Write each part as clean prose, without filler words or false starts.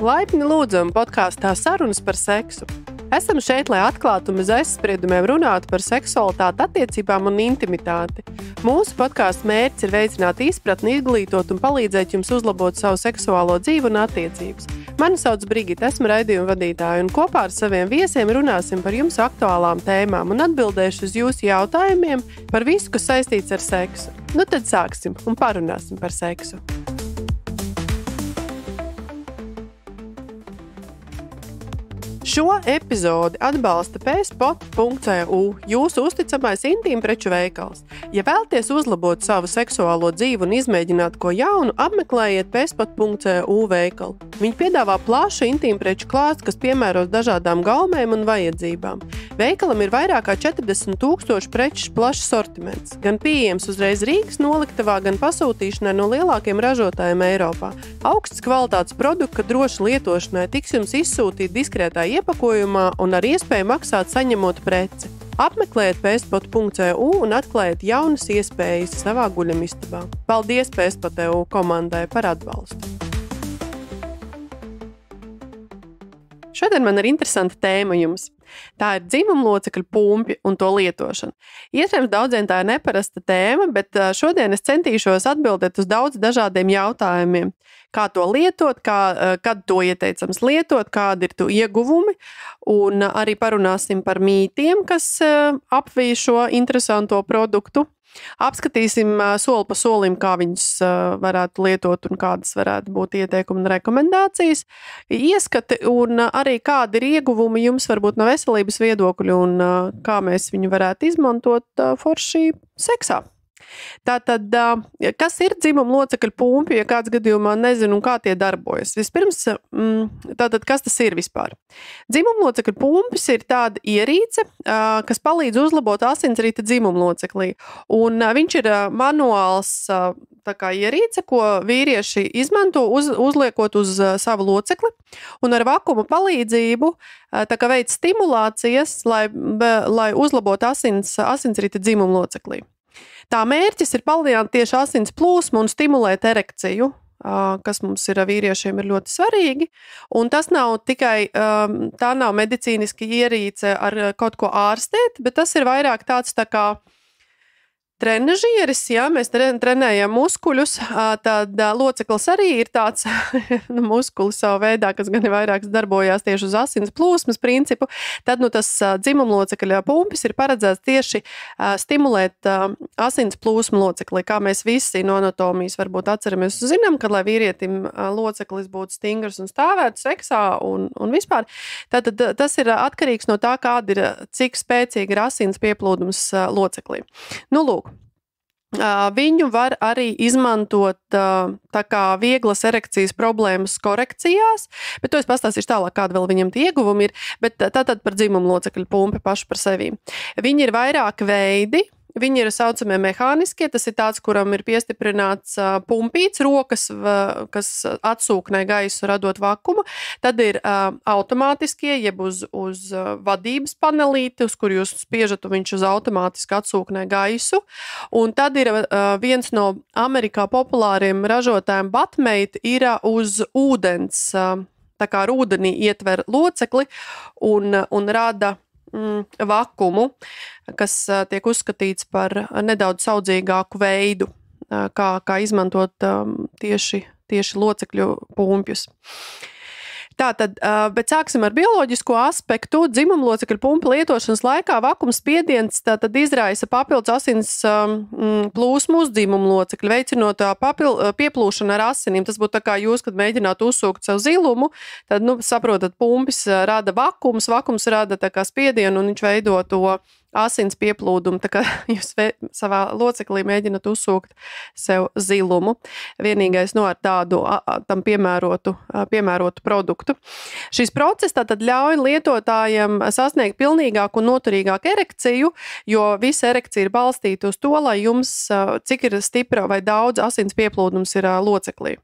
Laipni lūdzam podkāstā Sarunas par seksu. Esam šeit, lai atklātu un bez aizspriedumiem runātu par seksualitāti, attiecībām un intimitāti. Mūsu podkāsta mērķis ir veicināt izpratni, izglītot un palīdzēt jums uzlabot savu seksuālo dzīvi un attiecības. Mani sauc Brigita, esmu raidījuma vadītāja un kopā ar saviem viesiem runāsim par jums aktuālām tēmām un atbildēšu uz jūsu jautājumiem par visu, kas saistīts ar seksu. Nu tad sāksim un parunāsim par seksu. Šo epizodi atbalsta pspot.eu, jūsu uzticamais intīmpreču veikals. Ja vēlaties uzlabot savu seksuālo dzīvi un izmēģināt ko jaunu, apmeklējiet pspot.eu veikalu. Viņi piedāvā plašu intīmpreču klāstu, kas piemēros dažādām gaumēm un vajadzībām. Veikalam ir vairāk kā 40,000 preču plašs sortiments, gan pieejams uzreiz Rīgas noliktavā, gan pasūtīšanai no lielākiem ražotājiem Eiropā. Augsts kvalitātes produkti, droši lietošanai, tiks jums izsūtīti diskrētā iepakojumā un ar iespēju maksāt saņemot preci. Apmeklējiet pspot.eu un atklājiet jaunas iespējas savā guļamistabā. Paldies pspot.eu komandai par atbalstu. Šodien man ir interesanta tēma jums. Tā ir dzimumlocekļu pumpi un to lietošana. Iespējams, daudziem tā ir neparasta tēma, bet šodien es centīšos atbildēt uz daudz dažādiem jautājumiem. Kā to lietot, kad to ieteicams lietot, kādi ir to ieguvumi, un arī parunāsim par mītiem, kas apvij šo interesanto produktu. Apskatīsim soli pa solim, kā viņus varētu lietot un kādas varētu būt ieteikumi un rekomendācijas, ieskati un arī kādi ir ieguvumi jums varbūt no veselības viedokļu un kā mēs viņu varētu izmantot forši seksā. Tātad, kas ir dzimumlocekļu pumpi, ja kāds gadījumā nezinu, kā tie darbojas? Vispirms, tātad, kas tas ir vispār? Dzimumlocekļu pumpis ir tāda ierīce, kas palīdz uzlabot asinsrita dzimumloceklī. Un viņš ir manuāls tā kā ierīce, ko vīrieši izmanto uzliekot uz savu locekli un ar vakuma palīdzību tā kā veic stimulācijas, lai uzlabotu asinsrita dzimumloceklī. Tā mērķis ir palielināt tieši asins plūsmu un stimulēt erekciju, kas mums ir vīriešiem ir ļoti svarīgi. Un tas nav tikai, tā nav medicīniski ierīce ar kaut ko ārstēt, bet tas ir vairāk tāds tā kā trenažieris, ja mēs trenējam muskuļus, tad loceklis arī ir tāds muskulis savu veidā, kas gan vairāk darbojās tieši uz asins plūsmas principu. Tad tas dzimumlocekļa pumpis ir paredzēts tieši stimulēt asins plūsmu loceklī, kā mēs visi no anatomijas varbūt atceramies un zinām, kad lai vīrietim loceklis būtu stingrs un stāvētu seksā un vispār. Tad tas ir atkarīgs no tā, kāda ir, cik spēcīgi ir asins pieplūdums loceklī. Nu, lūk. Viņu var arī izmantot tā kā vieglas erekcijas problēmas korekcijās, bet to es pastāstīšu tālāk, kāda vēl viņam tie ieguvumi ir, bet tātad par dzimumlocekļu pumpi pašu par sevi. Viņi ir vairāk veidi. Viņi ir saucamie mehāniskie, tas ir tāds, kuram ir piestiprināts pumpīts rokas, kas atsūknē gaisu, radot vakumu. Tad ir automātiskie, jeb uz vadības panelīti, uz kur jūs spiežat, un viņš uz automātiski atsūknē gaisu. Un tad ir viens no Amerikā populāriem ražotājiem Batmate ir uz ūdens, tā kā ar ūdenī ietver locekli un rada vakumu, kas tiek uzskatīts par nedaudz saudzīgāku veidu, kā izmantot tieši locekļu pumpjus. Tātad, bet sāksim ar bioloģisko aspektu. Dzimumlocekļu pumpu lietošanas laikā vakuma spiediens tātad izraisa papildus asins plūsmu uz dzimumlocekļu, veicinot pieplūšanu ar asinīm. Tas būtu tā kā jūs, kad mēģinātu uzsūkt savu zilumu, tad, saprotat, pumpis rada vakums rada tā kā spiedienu un viņš veido to asins pieplūdumu, tā kā jūs savā loceklī mēģināt uzsūkt sev zilumu. Vienīgais ar tādu tam piemērotu produktu. Šis process tātad ļauj lietotājiem sasniegt pilnīgāku un noturīgāku erekciju, jo visa erekcija ir balstīta uz to, lai jums, cik ir stipra vai daudz asins pieplūdums ir loceklī.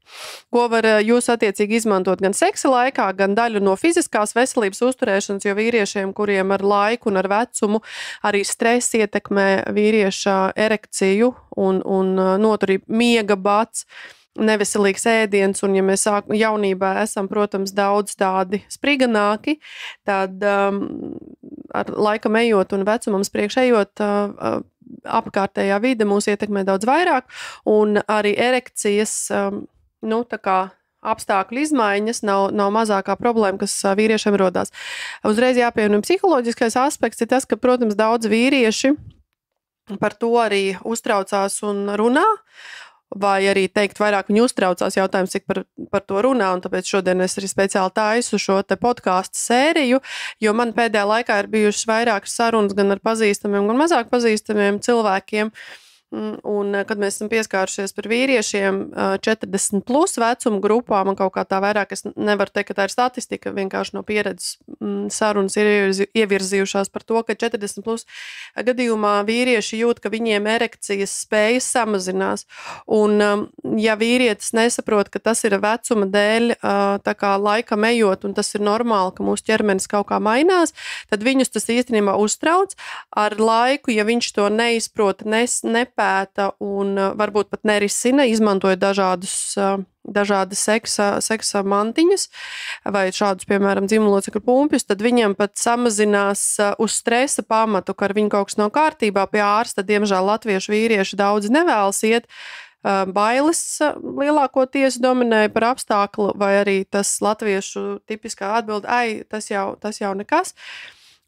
Ko var jūs attiecīgi izmantot gan seksa laikā, gan daļu no fiziskās veselības uzturēšanas, jo vīriešiem, kuriem ar laiku un ar vecumu arī stress ietekmē vīrieša erekciju un noturību, miega bats, neveselīgs ēdiens, un ja mēs jaunībā esam, protams, daudz tādi spriganāki, tad ar laikam ejot un vecumam priekš ejot, apkārtējā vide mūs ietekmē daudz vairāk, un arī erekcijas, tā kā apstākļu izmaiņas nav mazākā problēma, kas vīriešiem rodās. Uzreiz jāpievieno psiholoģiskais aspekts ir tas, ka, protams, daudz vīrieši par to arī uztraucās un runā, vai arī teikt vairāk viņi uztraucās, jautājums, cik par to runā, un tāpēc šodien es arī speciāli taisu šo te podcastu sēriju, jo man pēdējā laikā ir bijušas vairākas sarunas gan ar pazīstamiem, gan mazāk pazīstamiem cilvēkiem, un kad mēs esam pieskārušies par vīriešiem 40 plus vecuma grupā, man kaut kā tā vairāk, es nevaru teikt, ka tā ir statistika, vienkārši no pieredzes sarunas ir ievirzījušās par to, ka 40 plus gadījumā vīrieši jūt, ka viņiem erekcijas spējas samazinās. Un ja vīrietis nesaprot, ka tas ir vecuma dēļ, tā kā laikam ejot, un tas ir normāli, ka mūsu ķermenis kaut kā mainās, tad viņus tas īstenībā uztrauc. Ar laiku, ja viņš to neizprot, nepēta un varbūt pat nerisina, izmantoja dažādas seksa mantiņas vai šādus, piemēram, dzimumlocekļu pumpjus, tad viņam pat samazinās uz stresa pamatu, ka ar viņu kaut kas nav kārtībā pie ārsta. Diemžēl latviešu vīrieši daudz nevēlas iet. Bailes lielākoties dominēja par apstāklu, vai arī tas latviešu tipiskā atbilde, tas jau nekas.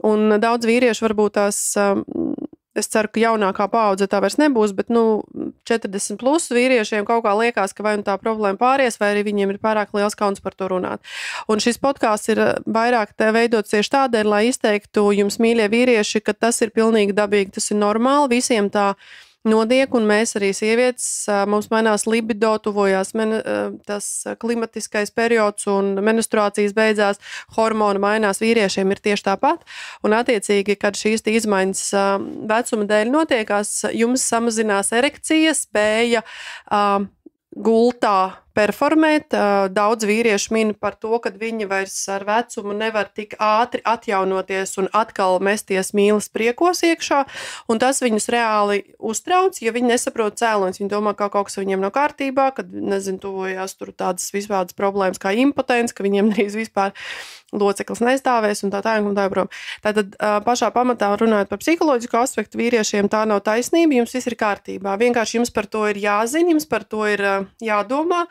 Un daudz vīriešu varbūt tās... Es ceru, ka jaunākā paudze tā vairs nebūs, bet 40 plus vīriešiem kaut kā liekas, ka vai nu tā problēma pāries, vai arī viņiem ir pārāk liels kauns par to runāt. Un šis podcasts ir vairāk veidots tieši tādēļ, lai izteiktu jums, mīļie vīrieši, ka tas ir pilnīgi dabīgi, tas ir normāli, visiem tā notiek, un mēs arī sievietes, mums mainās libido, tuvojās tas klimatiskais periods un menstruācijas beidzās, hormoni mainās, vīriešiem ir tieši tāpat, un attiecīgi, kad šīs izmaiņas vecuma dēļ notiekās, jums samazinās erekcija, spēja gultā performēt. Daudz vīriešu min par to, ka viņi vairs ar vecumu nevar tik ātri atjaunoties un atkal mesties mīlas priekos iekšā, un tas viņus reāli uztrauc, ja viņi nesaprot cēloņus. Viņi domā, ka kaut kas viņiem nav kārtībā, kad, tuvojās tur tādas vispādas problēmas kā impotence, ka viņiem drīz vispār loceklis nestāvēs un tā joprojām. Tātad pašā pamatā runājot par psiholoģisko aspektu, vīriešiem tā nav taisnība, jums viss ir kārtībā. Vienkārši jums par to ir jāzina, jums par to ir jādomā,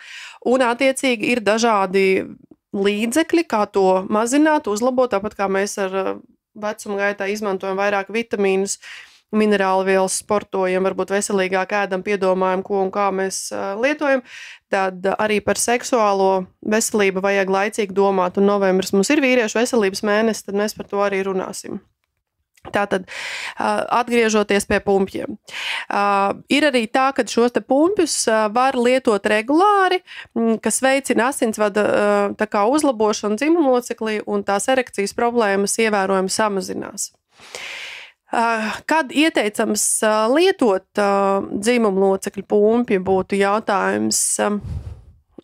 un attiecīgi ir dažādi līdzekļi, kā to mazināt, uzlabot, tāpat kā mēs ar vecuma gaitā izmantojam vairāk vitamīnus, minerālu vielas, sportojam, varbūt veselīgāk ēdam, piedomājam, ko un kā mēs lietojam, tad arī par seksuālo veselību vajag laicīgi domāt, un novembris mums ir vīriešu veselības mēnesis, tad mēs par to arī runāsim. Tātad, atgriežoties pie pumpjiem. Ir arī tā, ka šos te pumpjus var lietot regulāri, kas veicina asinsvada tā kā uzlabošanu dzimumloceklī, un tās erekcijas problēmas ievērojami samazinās. Kad ieteicams lietot dzimumlocekļu pumpju, būtu jautājums.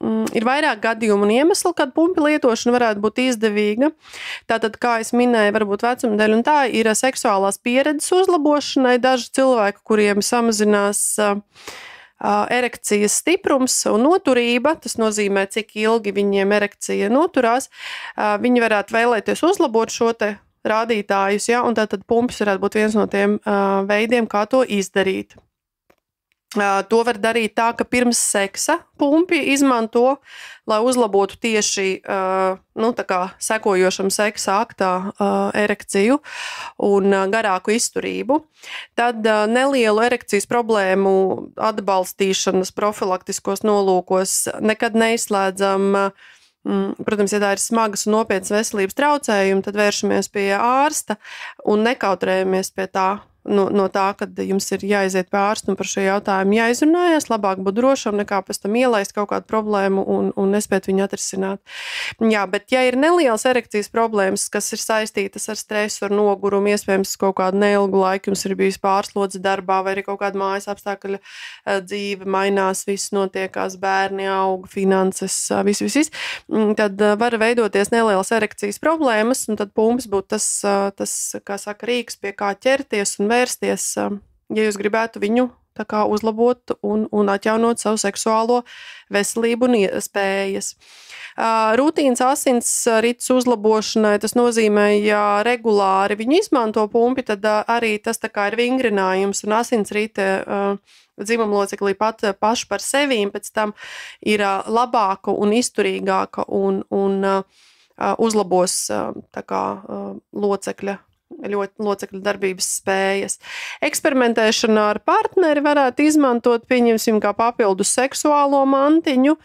Ir vairāk gadījumu un iemeslu, kad pumpju lietošana varētu būt izdevīga. Tātad, kā es minēju, varbūt vecuma dēļ un tā ir seksuālās pieredzes uzlabošanai. Daži cilvēki, kuriem samazinās erekcijas stiprums un noturība, tas nozīmē, cik ilgi viņiem erekcija noturās, viņi varētu vēlēties uzlabot šo te rādītājus, ja, un tātad pumpjas varētu būt viens no tiem veidiem, kā to izdarīt. To var darīt tā, ka pirms seksa pumpi izmanto, lai uzlabotu tieši tā kā sekojošam seksa aktā erekciju un garāku izturību. Tad nelielu erekcijas problēmu atbalstīšanas profilaktiskos nolūkos nekad neizslēdzam. Protams, ja tā ir smagas un nopietnas veselības traucējumi, tad vēršamies pie ārsta un nekautrējamies pie tā. No tā, kad jums ir jāiziet pie ārsta un par šo jautājumu jāizrunājas, labāk būt drošam nekā pēc tam ielaist kaut kādu problēmu un nespēt viņu atrisināt. Jā, bet ja ir nelielas erekcijas problēmas, kas ir saistītas ar stresu, ar nogurumu, iespējams kaut kādu neilgu laiku jums ir bijis pārslodze darbā vai arī kaut kāda mājas apstākļa dzīve mainās, viss notiekās, bērni aug, finanses, viss, tad var veidoties nelielas erekcijas problēmas, un tad pumps būtu tas, kā saka, rīks, pie kā ķerties un vērsties, ja jūs gribētu viņu tā kā uzlabot un atjaunot savu seksuālo veselību un spējas. Rutīnas asinsrites uzlabošanai, tas nozīmē, ja regulāri viņi izmanto pumpi, tad arī tas tā kā ir vingrinājums un asinsrite dzimumloceklī pat paši par sevīm pēc tam ir labāka un izturīgāka un uzlabos tā kā locekļa darbības spējas. Eksperimentēšana ar partneri varētu izmantot, pieņemsim, kā papildus seksuālo mantiņu,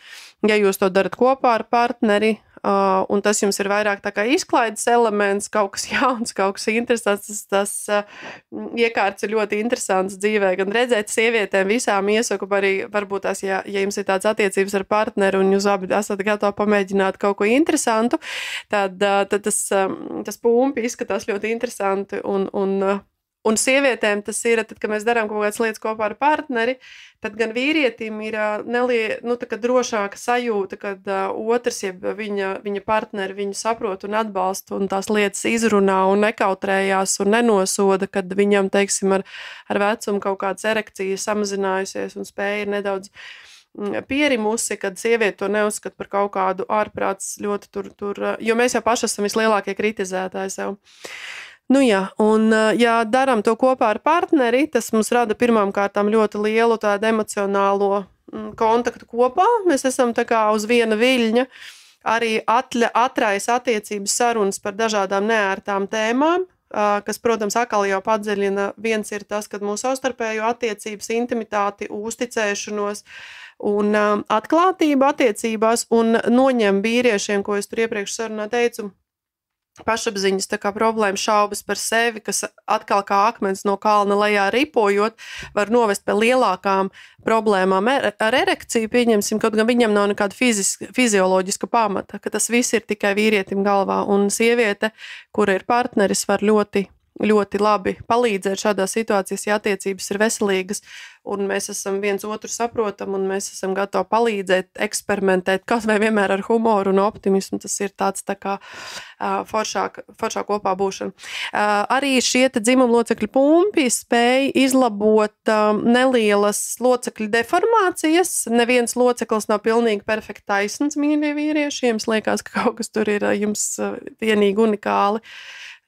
ja jūs to darat kopā ar partneri, un tas jums ir vairāk tā kā izklaides elements, kaut kas jauns, kaut kas interesants, tas iekārts ir ļoti interesants dzīvē, gan redzēt sievietēm visām iesaku, arī varbūt tās, ja jums ir tāds attiecības ar partneri un jūs abi esat gatavi pamēģināt kaut ko interesantu, tad tas pumpi izskatās ļoti interesanti un sievietēm tas ir, tad, kad mēs darām kaut kādas lietas kopā ar partneri, tad gan vīrietim ir drošāka sajūta, kad otrs, ja viņa partneri viņu saprot un atbalsta un tās lietas izrunā un nekautrējās un nenosoda, kad viņam, teiksim, ar vecumu kaut kādas erekcijas samazinājusies un spēja ir nedaudz pierimusi, kad sieviete to neuzskata par kaut kādu ārprāts ļoti tur, jo mēs jau paši esam vislielākie kritizētāji sev. Nu jā, un ja daram to kopā ar partneri, tas mums rada pirmām kārtām ļoti lielu tādu emocionālo kontaktu kopā. Mēs esam tā kā uz viena viļņa, arī atraisa attiecības sarunas par dažādām neērtām tēmām, kas, protams, atkal jau padziļina. Viens ir tas, kad mūsu savstarpējo attiecības, intimitāti, uzticēšanos un atklātību attiecībās un noņem vīriešiem, ko es tur iepriekš sarunā teicu, pašapziņas tā kā problēma, šaubas par sevi, kas atkal kā akmens no kalna lejā ripojot, var novest pie lielākām problēmām ar erekciju, pieņemsim, kaut gan viņam nav nekāda fizioloģiska pamata, ka tas viss ir tikai vīrietim galvā, un sieviete, kura ir partneris, var ļoti labi palīdzēt šādās situācijās, ja attiecības ir veselīgas, un mēs esam viens otru saprotam, un mēs esam gatavi palīdzēt, eksperimentēt, kaut vai vienmēr ar humoru un optimismu. Tas ir tāds tā kā foršāk kopā būšana. Arī šie dzimumlocekļu pumpi spēj izlabot nelielas locekļu deformācijas. Neviens loceklis nav pilnīgi perfekti taisns, mīļie vīrieši. Jums liekas, ka kaut kas tur ir jums vienīgi unikāli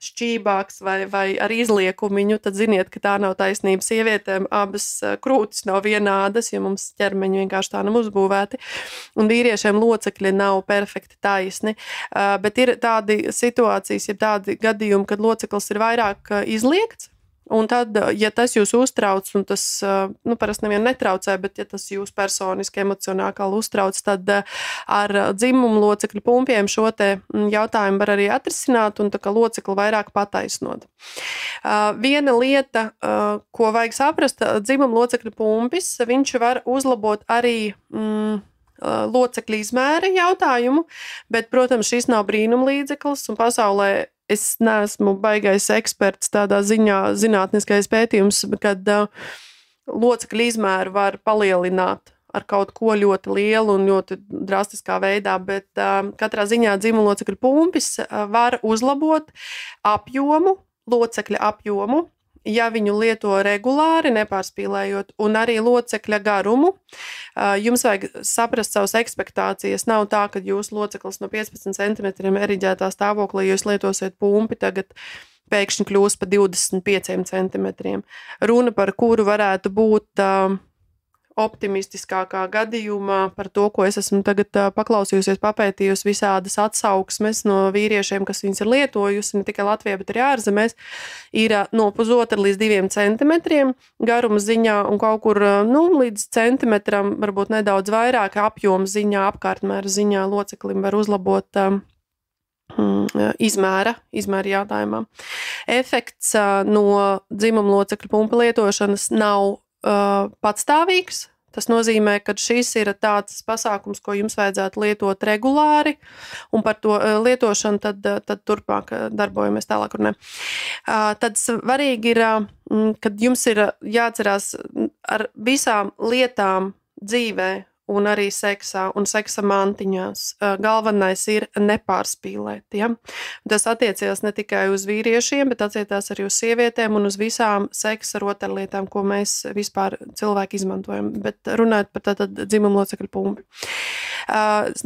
šķībāks vai ar izliekumiņu, tad ziniet, ka tā nav taisnība. Sievietēm abas krūtis nav vienādas, jo mums ķermeņi vienkārši tā nav uzbūvēti, un vīriešiem locekļi nav perfekti taisni, bet ir tādi situācijas, ja tādi gadījumi, kad loceklis ir vairāk izliekts, un tad, ja tas jūs uztrauc, un tas, parasti nevienu netraucē, bet ja tas jūs personiski emocionāli uztrauc, tad ar dzimumu locekļu pumpiem šo te jautājumu var arī atrisināt un tā kā locekli vairāk pataisnot. Viena lieta, ko vajag saprast, dzimumu locekļu pumpis, viņš var uzlabot arī locekļu izmēra jautājumu, bet, protams, šis nav brīnumlīdzeklis, un pasaulē es neesmu baigais eksperts tādā ziņā, zinātniskais pētījums, kad locekļu izmēru var palielināt ar kaut ko ļoti lielu un ļoti drastiskā veidā, bet katrā ziņā dzimumlocekļu pumpis var uzlabot apjomu, locekļa apjomu, ja viņu lieto regulāri, nepārspīlējot, un arī locekļa garumu. Jums vajag saprast savas ekspektācijas. Nav tā, ka jūs loceklis no 15 cm eriģētā stāvoklī, jūs lietosiet pumpi, tagad pēkšņi kļūs pa 25 cm. Runa, par kuru varētu būt optimistiskākā gadījumā par to, ko es esmu tagad paklausījusies, papētījusi visādas atsauksmes no vīriešiem, kas viņas ir lietojusi, ne tikai Latvijā, bet arī ārzemēs, ir no pusotra līdz 2 centimetriem garuma ziņā un kaut kur līdz centimetram, varbūt nedaudz vairāk apjoma ziņā, apkārtmēra ziņā loceklim var uzlabot izmēra jautājumā. Efekts no dzimumlocekļu pumpa lietošanas nav patstāvīgs. Tas nozīmē, ka šis ir tāds pasākums, ko jums vajadzētu lietot regulāri, un par to lietošanu tad turpmāk darbojamies tālāk runē. Tad svarīgi ir, kad jums ir jāatcerās ar visām lietām dzīvē un arī seksā un seksa mantiņās. Galvenais ir nepārspīlēt. Ja? Tas attiecās ne tikai uz vīriešiem, bet attiecās arī uz sievietēm un uz visām seksa rotaļlietām, ko mēs vispār cilvēki izmantojam. Bet runājot par tātad dzimumlocekļu pumpi.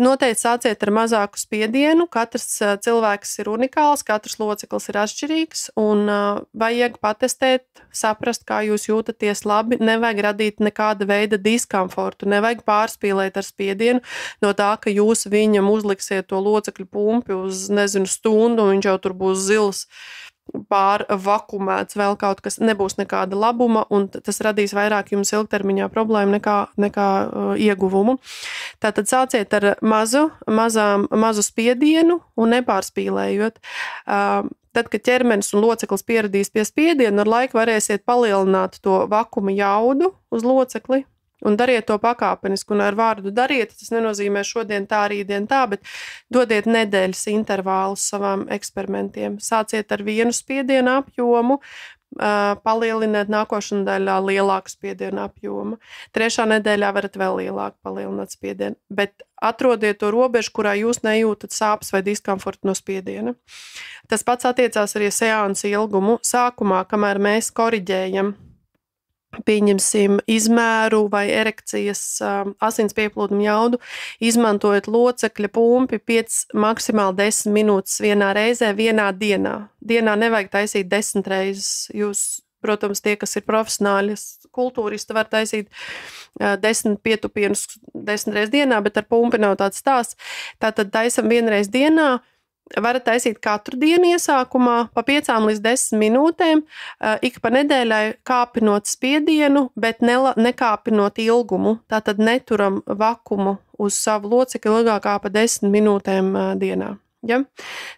Noteikti sāciet ar mazāku spiedienu. Katrs cilvēks ir unikāls, katrs loceklis ir atšķirīgs un vajag patestēt, saprast, kā jūs jūtaties labi. Nevajag radīt nekāda veida diskomfortu, nevajag pārspīlēt ar spiedienu no tā, ka jūs viņam uzliksiet to locekļu pumpi uz, stundu un viņš jau tur būs zils, pārvakumēts, vēl kaut kas, nebūs nekāda labuma, un tas radīs vairāk jums ilgtermiņā problēmu nekā ieguvumu. Tātad sāciet ar mazu spiedienu un nepārspīlējot. Tad, kad ķermenis un loceklis pieradīs pie spiediena, ar laiku varēsiet palielināt to vakuma jaudu uz locekli. Un dariet to pakāpeniski, un ar vārdu dariet, tas nenozīmē šodien tā, rītdien tā, bet dodiet nedēļas intervālus savām eksperimentiem. Sāciet ar vienu spiedienu apjomu, palieliniet nākošā nedēļā lielāku spiedienu apjomu. 3. nedēļā varat vēl lielāku palielināt spiedienu, bet atrodiet to robežu, kurā jūs nejūtat sāpes vai diskomfortu no spiediena. Tas pats attiecās arī seansu ilgumu. Sākumā, kamēr mēs koriģējam, pieņemsim izmēru vai erekcijas asins pieplūdumu jaudu, izmantojot locekļa pumpi 5, maksimāli 10 minūtes vienā reizē, vienā dienā. Dienā nevajag taisīt 10 reizes. Jūs, protams, tie, kas ir profesionāļi kultūristi, var taisīt 10 pietupienus 10 reizes dienā, bet ar pumpi nav tāds stāsts. Tātad taisam vienreiz dienā. Varat taisīt katru dienu iesākumā pa 5 līdz 10 minūtēm, ik pa nedēļai kāpinot spiedienu, bet nekāpinot ilgumu. Tātad neturam vakumu uz savu locekli ilgāk kā pa 10 minūtēm dienā. Ja?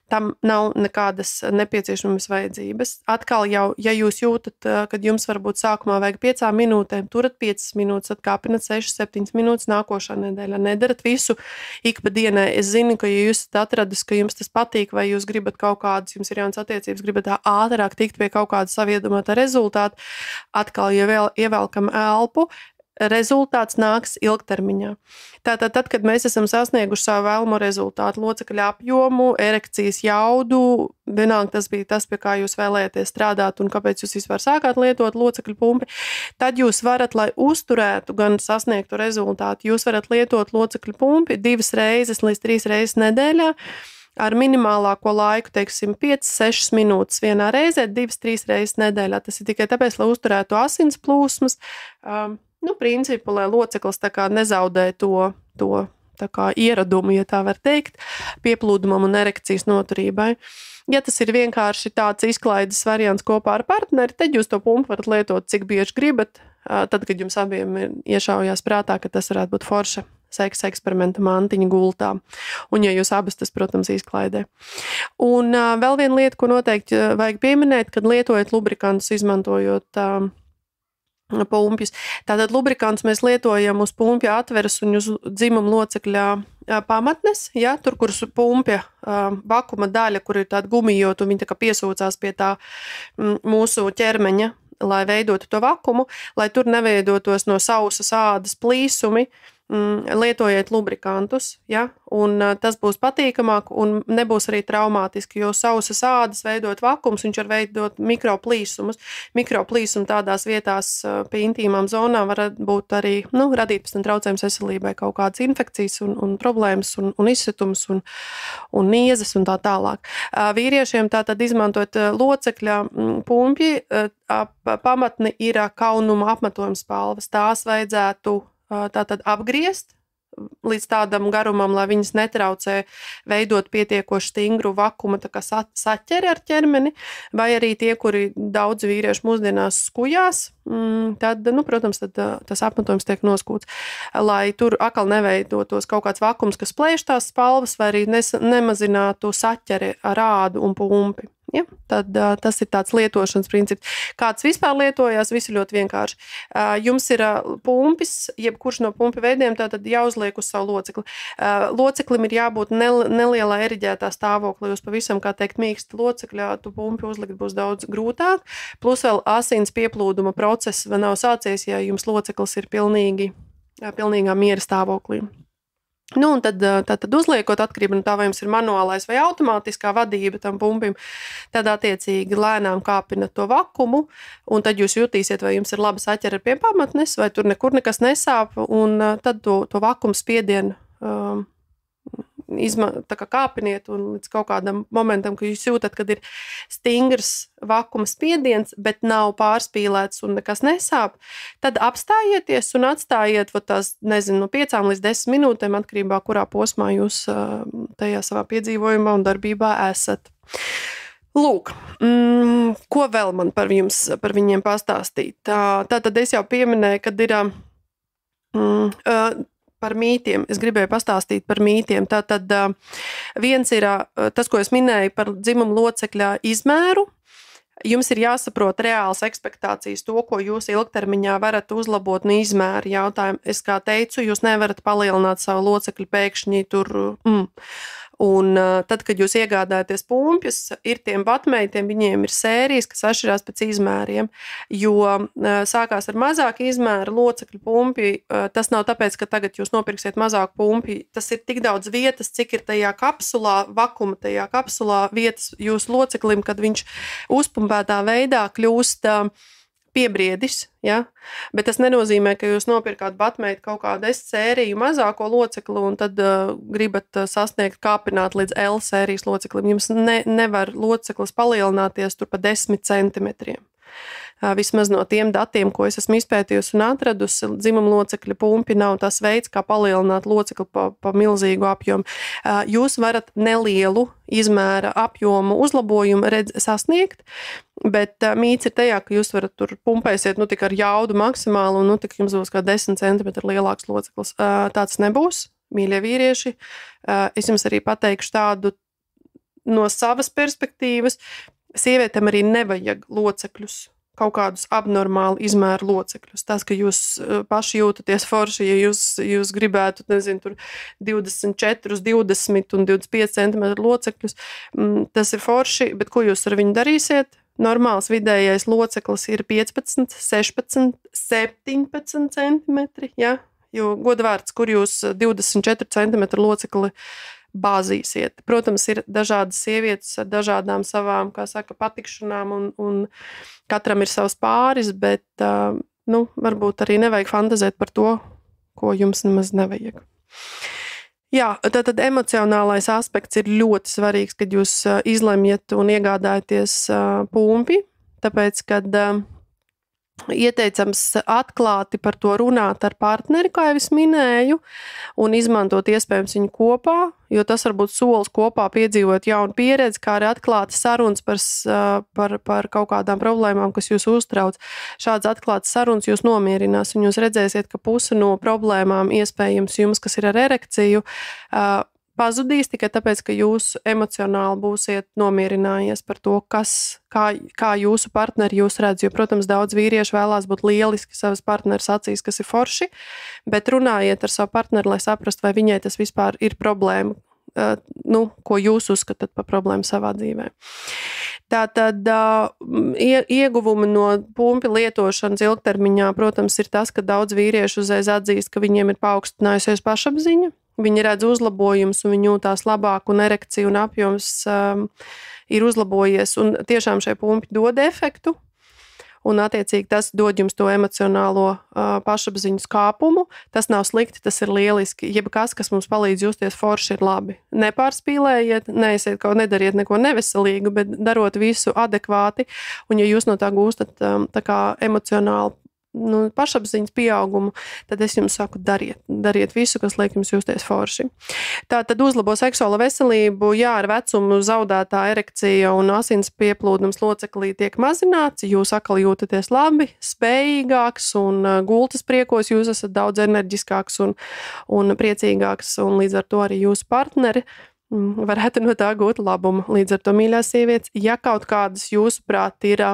Tam nav nekādas nepieciešamas vajadzības. Atkal jau, ja jūs jūtat, kad jums varbūt sākumā vajag 5 minūtēm, turat 5 minūtes, atkāpinat 6-7 minūtes nākošā nedēļā. Nedarat visu ik pa dienai. Es zinu, ka ja jūs esat atradis, ka jums tas patīk, vai jūs gribat kaut kādas, jums ir jaunas attiecības, gribat ātrāk tikt pie kaut kāda saviedomāta rezultāta, atkal ievelkam elpu, rezultāts nāks ilgtermiņā. Tātad, tad, kad mēs esam sasnieguši savu vēlamo rezultātu, locekļa apjomu, erekcijas jaudu, vienalga tas bija tas, pie kā jūs vēlēties strādāt un kāpēc jūs vispār sākāt lietot locekļu pumpi, tad jūs varat, lai uzturētu gan sasniegtu rezultātu, jūs varat lietot locekļu pumpi 2 reizes līdz 3 reizes nedēļā, ar minimālāko laiku, teiksim, 5-6 minūtes vienā reizē, 2-3 reizes nedēļā. Tas ir tikai tāpēc, lai uzturētu asins plūsmas, principu, lai loceklis tā kā nezaudē to tā kā ieradumu, ja tā var teikt, pieplūdumam un erekcijas noturībai. Ja tas ir vienkārši tāds izklaides variants kopā ar partneri, tad jūs to pumpu varat lietot, cik bieži gribat, tad, kad jums abiem ir iešaujās prātā, ka tas varētu būt forša seksa eksperimenta mantiņa gultā. Un ja jūs abas tas, protams, izklaidē. Un vēl viena lieta, ko noteikti vajag pieminēt, kad lietojat lubrikantus, izmantojot pumpjus. Tātad lubrikants mēs lietojam uz pumpja atveres un uz dzimuma locekļa pamatnes, ja, tur, kur pumpja vakuma daļa, kur ir tāda gumijota un viņa tā kā piesūcās pie tā mūsu ķermeņa, lai veidotu to vakumu, lai tur neveidotos no sausas ādas plīsumi, lietojiet lubrikantus, ja, un tas būs patīkamāk un nebūs arī traumātiski, jo sausas ādas veidot vakums, viņš var veidot mikroplīsumus. Mikroplīsumi tādās vietās pie intīmām zonām var būt arī, radīt pēc tam traucējums veselībai, kaut kādas infekcijas un problēmas un izsitums un niezes un tā tālāk. Vīriešiem tātad izmantot locekļa pumpji, pamatni ir kaunuma apmetojuma spalvas. Tās vajadzētu tātad apgriezt līdz tādam garumam, lai viņas netraucē veidot pietiekoši stingru vakuma tā kā saķeri ar ķermeni, vai arī tie, kuri daudz vīrieši mūsdienās skujās, tad, protams, tad tas apmetojums tiek noskūts, lai tur atkal neveidotos kaut kāds vakums, kas plēš tās spalvas, vai arī nemazinātu saķeri ar ādu un pumpi. Ja? Tad tas ir tāds lietošanas princips. Kāds vispār lietojās, visi ļoti vienkārši. Jums ir pumpis, jebkurš no pumpi veidiem, tātad jāuzliek uz savu locekli. Loceklim ir jābūt nelielā eriģētā stāvoklī, uz pavisam, kā teikt, mīksta locekļā, tu pumpi uzlikt būs daudz grūtāk, plus vēl asins pieplūduma process vēl nav sācies, ja jums loceklis ir pilnīgi pilnīgā miera stāvoklī. Nu, un tad uzliekot atkarību no tā, vai jums ir manuālais vai automātiskā vadība tam pumpim, tad attiecīgi lēnām kāpinat to vakumu, un tad jūs jutīsiet, vai jums ir laba saķera pie pamatnes, vai tur nekur nekas nesāp, un tad to vakumu spiedienu kāpiniet, un līdz kaut kādam momentam, ka jūs jūtat, kad ir stingrs vakuma spiediens, bet nav pārspīlēts un nekas nesāp, tad apstājieties un atstājiet tās, nezinu, no 5 līdz 10 minūtēm, atkarībā, kurā posmā jūs tajā savā piedzīvojumā un darbībā esat. Lūk, ko vēl man par viņiem pastāstīt? Tātad es jau pieminēju, kad ir par mītiem. Es gribēju pastāstīt par mītiem. Tātad viens ir tas, ko es minēju par dzimumu locekļa izmēru. Jums ir jāsaprot reāls ekspektācijas to, ko jūs ilgtermiņā varat uzlabot no izmēra jautājumu. Es kā teicu, jūs nevarat palielināt savu locekļu pēkšņi tur. Un tad, kad jūs iegādājaties pumpjus, ir tiem batmeitiem, viņiem ir sērijas, kas atšķirās pēc izmēriem, jo sākās ar mazāku izmēru locekļu pumpi. Tas nav tāpēc, ka tagad jūs nopirksiet mazāku pumpi. Tas ir tik daudz vietas, cik ir tajā kapsulā, vakuma tajā kapsulā vietas jūsu loceklim, kad viņš uzpumpētā veidā kļūst piebriedis, ja? Bet tas nenozīmē, ka jūs nopirkāt batmeitu kaut kādu S sēriju mazāko locekli un tad gribat sasniegt, kāpināt līdz L sērijas loceklim. Jums nevar loceklis palielināties tur pa 10 centimetriem. Vismaz no tiem datiem, ko es esmu izpētījusi un atradusi, dzimuma locekļa pumpi nav tas veids, kā palielināt locekli pa milzīgu apjomu. Jūs varat nelielu izmēra apjomu uzlabojumu sasniegt, bet mīts ir tajā, ka jūs varat tur pumpēsiet tik ar jaudu maksimāli un tik jums būs kā 10 centimetri lielāks loceklis. Tāds nebūs, mīļie vīrieši. Es jums arī pateikšu tādu no savas perspektīvas. Sievietēm arī nevajag locekļus, kaut kādus abnormāli izmēru locekļus. Tas, ka jūs paši jūtaties forši, ja jūs gribētu, nezinu, tur 24, 20 un 25 centimetru locekļus, tas ir forši, bet ko jūs ar viņu darīsiet? Normāls vidējais loceklis ir 15, 16, 17 centimetri, ja? Jo godvārds, kur jūs 24 centimetru locekli bāzīsiet. Protams, ir dažādas sievietes ar dažādām savām, kā saka, patikšanām un katram ir savs pāris, bet, varbūt arī nevajag fantazēt par to, ko jums nemaz nevajag. Jā, tātad emocionālais aspekts ir ļoti svarīgs, kad jūs izlemjat un iegādājaties pumpi, tāpēc, kad ieteicams atklāti par to runāt ar partneri, kā jau es minēju, un izmantot iespējams viņu kopā, jo tas var būt solis kopā piedzīvot jaunu pieredzi, kā arī atklāti sarunas par kaut kādām problēmām, kas jūs uztrauc. Šāds atklāts sarunas jūs nomierinās, un jūs redzēsiet, ka puse no problēmām iespējams jums, kas ir ar erekciju, pazudīs tikai tāpēc, ka jūs emocionāli būsiet nomierinājies par to, kā jūsu partneri jūs redz. Jo, protams, daudz vīriešu vēlās būt lieliski savas partneres acīs, kas ir forši, bet runājiet ar savu partneri, lai saprastu, vai viņai tas vispār ir problēma, ko jūs uzskatāt par problēmu savā dzīvē. Tātad ieguvumi no pumpi lietošanas ilgtermiņā, protams, ir tas, ka daudz vīriešu uzreiz atzīst, ka viņiem ir paaugstinājusies pašapziņa. Viņi redz uzlabojumus un viņi jūtās labāk un erekcija un apjoms ir uzlabojies un tiešām šai pumpi dod efektu un attiecīgi tas dod jums to emocionālo pašapziņas kāpumu. Tas nav slikti, tas ir lieliski. Jebkas, kas mums palīdz justies forši, ir labi. Nepārspīlējiet, nedariet neko neveselīgu, bet darot visu adekvāti un ja jūs no tā gūstat tā kā emocionāli pašapziņas pieaugumu, tad es jums saku, dariet visu, kas liek jums justies forši. Tā tad uzlabo seksuālo veselību, ar vecumu zaudētā erekcija un asins pieplūdums loceklī tiek mazināts, jūs atkal jūtaties labi, spējīgāks un gultas priekos jūs esat daudz enerģiskāks un priecīgāks un līdz ar to arī jūsu partneri varētu no tā gūt labumu. Līdz ar to, mīļās sievietes, ja kaut kādas jūsuprāt ir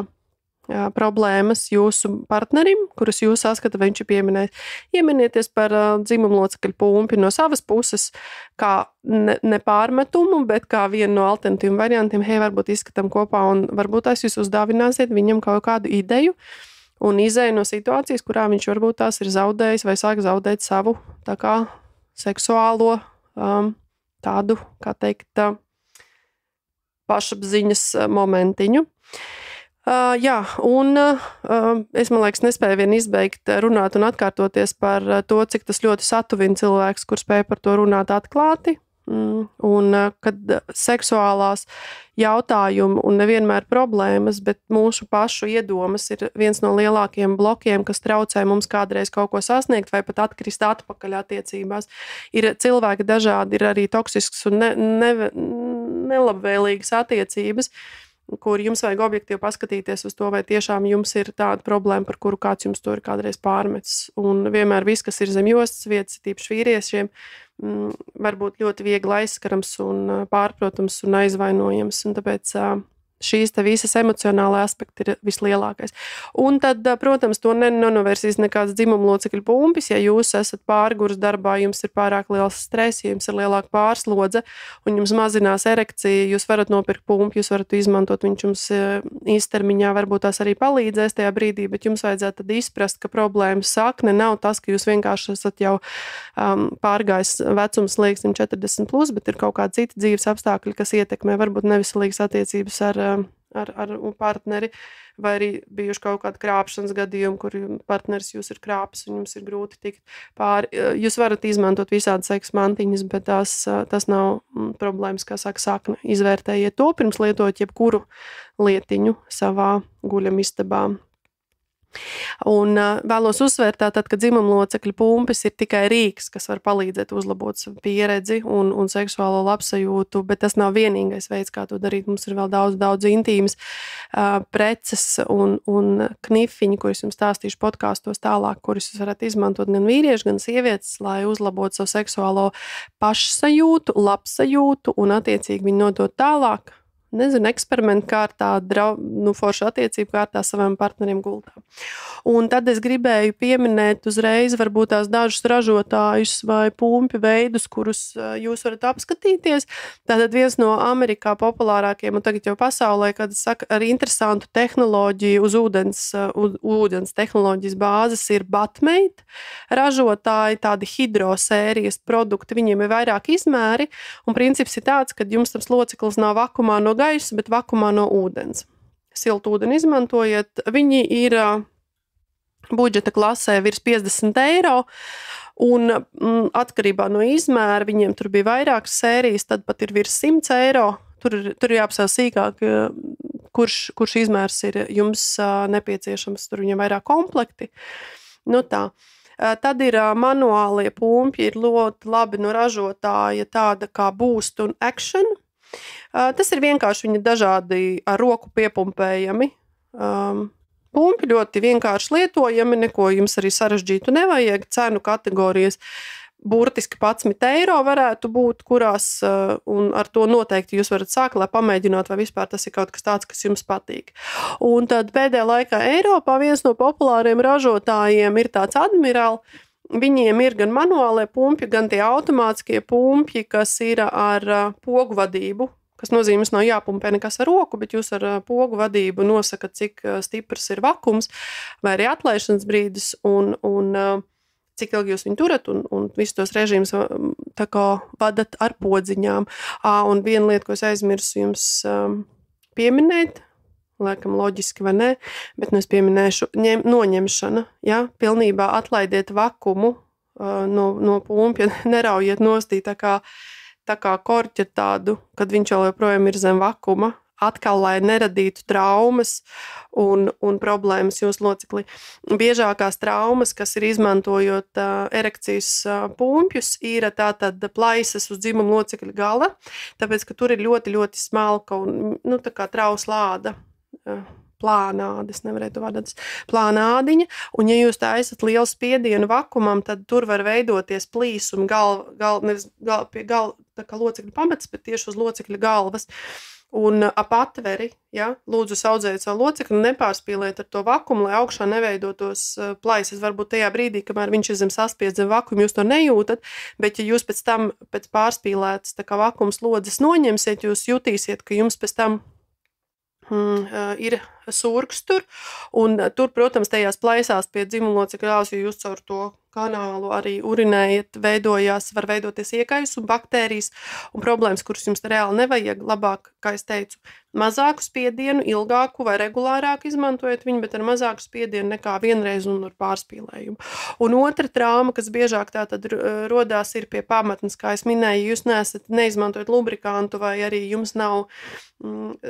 problēmas jūsu partnerim, kurus jūs saskata, vai viņš ir pieminējis. Ieminieties par dzimumu locekļu pumpi no savas puses, kā ne pārmetumu, bet kā vienu no alternatīviem variantiem, varbūt izskatām kopā un varbūt jūs uzdāvināsiet viņam kaut kādu ideju un izēja no situācijas, kurā viņš varbūt tās ir zaudējis vai sāk zaudēt savu tā kā seksuālo tādu, kā teikt, pašapziņas momentiņu. Jā, un es, man liekas, nespēju vien izbeigt runāt un atkārtoties par to, cik tas ļoti satuvina cilvēks, kur spēj par to runāt atklāti. Un kad seksuālās jautājumi un nevienmēr problēmas, bet mūsu pašu iedomas ir viens no lielākiem blokiem, kas traucē mums kādreiz kaut ko sasniegt vai pat atkrist atpakaļ attiecībās. Ir cilvēki dažādi, ir arī toksisks un nelabvēlīgas attiecības, kur jums vajag objektīvi paskatīties uz to, vai tiešām jums ir tāda problēma, par kuru kāds jums to ir kādreiz pārmetis. Un vienmēr viss, kas ir zem jostas vietas, tīpaši vīriešiem, var būt ļoti viegli aizskarams un pārprotams un aizvainojams. Un tāpēc šīs te visas emocionālā aspekti ir vislielākais. Un tad, protams, to nenovērsīs nekāds dzimumlocekļu pumpis. Ja jūs esat pārgurs darbā, jums ir pārāk liels stress, ja jums ir lielāka pārslodze un jums mazinās erekcija, jūs varat nopirkt pumpi, jūs varat izmantot, viņš jums īstermiņā varbūt tās arī palīdzēs tajā brīdī, bet jums vajadzētu tad izprast, ka problēmas sakne nav tas, ka jūs vienkārši esat jau pārgājis vecums slieksnim 40+, bet ir kaut kādi citi dzīves apstākļi, kas ietekmē varbūt neveselīgas attiecības ar partneri, vai arī bijuši kaut kādi krāpšanas gadījumi, kur partneris jūs ir krāpis un jums ir grūti tikt pāri. Jūs varat izmantot visādi seksa mantiņas, bet tas nav problēmas, kā saka sakne. Izvērtējiet to pirms lietot jebkuru lietiņu savā guļamistabā. Un vēlos uzsvērt tātad, ka dzimumlocekļu pumpis ir tikai rīks, kas var palīdzēt uzlabot savu pieredzi un seksuālo labsajūtu, bet tas nav vienīgais veids, kā to darīt. Mums ir vēl daudz intīmas preces un knifiņi, kurus jums stāstīšu podkāstos tālāk, kurus jūs varat izmantot gan vīrieši, gan sievietes, lai uzlabotu savu seksuālo pašsajūtu, labsajūtu un attiecīgi viņu nodot tālāk. Nezinu, eksperimentu kārtā, foršu attiecību kārtā saviem partneriem gultā. Un tad es gribēju pieminēt uzreiz varbūt tās dažus ražotājus vai pumpi veidus, kurus jūs varat apskatīties. Tātad viens no Amerikā populārākiem un tagad jau pasaulē, kad saka, ar interesantu tehnoloģiju uz ūdens tehnoloģijas bāzes ir Batmate ražotāji, tādi hidrosērijas produkti, viņiem ir vairāk izmēri, un princips ir tāds, ka jums tas loceklis nav vakumā no gaisa, bet vakumā no ūdens. Siltu ūdeni izmantojiet. Viņi ir budžeta klasē virs 50 eiro, un atkarībā no izmēra, viņiem tur bija vairākas sērijas, tad pat ir virs 100 eiro. Tur ir jāapsāv sīkāk, kurš izmērs ir jums nepieciešams, tur viņam vairāk komplekti. Nu tā. Tad ir manuālie pumpi, ir ļoti labi no ražotāja tāda kā Boost un Action. Tas ir vienkārši viņi dažādi ar roku piepumpējami. Pumpi ļoti vienkārši lietojami, neko jums arī sarežģītu nevajag. Cenu kategorijas burtiski 11 eiro varētu būt, kurās, un ar to noteikti jūs varat sākt, lai pamēģināt, vai vispār tas ir kaut kas tāds, kas jums patīk. Un tad pēdējā laikā Eiropā viens no populāriem ražotājiem ir tāds Admiral. Viņiem ir gan manuālie pumpi, gan tie automātiskie pumpi, kas ir ar pogu vadību, kas nozīmē, nav jāpumpē nekas ar roku, bet jūs ar pogu vadību nosakat, cik stiprs ir vakums vai arī atlaišanas brīdis un cik ilgi jūs viņu turat un visus tos režīmus tā kā vadat ar podziņām. Un viena lieta, ko es aizmirsu jums pieminēt, laikam loģiski vai ne, bet es pieminēšu noņemšana. Ja? Pilnībā atlaidiet vakumu no pumpja, neraujiet nostī tā kā korķa tādu, kad viņš joprojām ir zem vakuma, atkal, lai neradītu traumas un problēmas jūsu loceklī. Biežākās traumas, kas ir izmantojot erekcijas pumpjus, ir tātad plaisas uz dzimumu locekļa gala, tāpēc, ka tur ir ļoti, ļoti smalka un, tā kā trauslāda. Plānādes, nevarētu vārdāt, plānādiņa, un ja jūs taisat lielu spiedienu vakumam, tad tur var veidoties plīsumi nevis pie galva, tā kā locekļa pamats, bet tieši uz locekļa galvas. Un ap atveri, ja, lūdzu saudzējiet savu locekli, nepārspīliet ar to vakumu, lai augšā neveidotos plaisas. Varbūt tajā brīdī, kamēr viņš ir zem saspiedz zem vakumu, jūs to nejūtat, bet ja jūs pēc tam, pēc pārspīlētas tā kā vakums lodzes noņemsiet, jūs jutīsiet, ka jums pēc tam ir surks tur, un tur, protams, tajās plaisās pie dzimumlocekļu āsas, ja jūs caur to kanālu arī urinējat, var veidoties iekais un baktērijas un problēmas, kuras jums reāli nevajag. Labāk, kā es teicu, mazāku spiedienu, ilgāku vai regulārāku izmantojot viņu, bet ar mazāku spiedienu nekā vienreiz un ar pārspīlējumu. Un otra trauma, kas biežāk tātad rodās, ir pie pamatnes, kā es minēju, jūs neizmantojat lubrikantu vai arī jums nav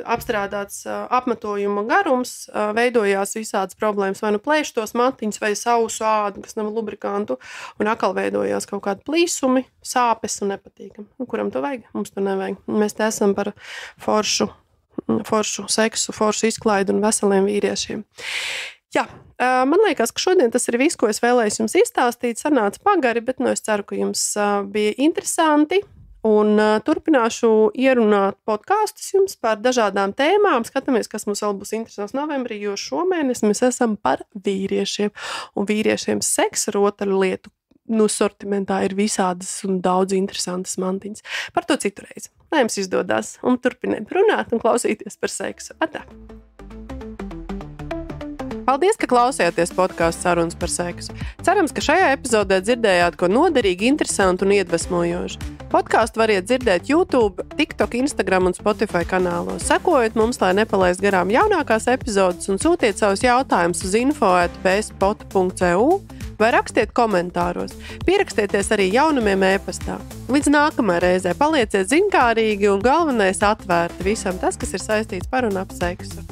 apstrādāts apmetojuma garums, veidojās visādas problēmas, vai nu plēš tos matiņus, vai sausu ādu, kas nav lubrikantu, un atkal veidojās kaut kādi plīsumi, sāpes un nepatīkami. Kuram to vajag? Mums to nevajag. Mēs te esam par foršu seksu, foršu izklaidi un veseliem vīriešiem. Jā, man liekas, ka šodien tas ir viss, ko es vēlēju jums izstāstīt. Sanāca pagari, bet es ceru, ka jums bija interesanti. Un turpināšu ierunāt podkastus jums par dažādām tēmām. Skatāmies, kas mums vēl būs interesants novembrī, jo šomēnes mēs esam par vīriešiem. Un vīriešiem seksa rotaļlietu sortimentā ir visādas un daudz interesantas mantiņas. Par to citu reizi. Lai jums izdodas un turpiniet runāt un klausīties par seksu. Atā! Paldies, ka klausījāties podkāstu Sarunas par seksu. Cerams, ka šajā epizodē dzirdējāt ko noderīgi, interesantu un iedvesmojošu. Podkāstu variet dzirdēt YouTube, TikTok, Instagram un Spotify kanālos. Sekojiet mums, lai nepalaist garām jaunākās epizodes un sūtiet savus jautājumus uz info@bspota.eu vai rakstiet komentāros. Pierakstieties arī jaunumiem e-pastā. Līdz nākamajai reizē palieciet ziņkārīgi un galvenais atvērti visam tas, kas ir saistīts par un ap seksu.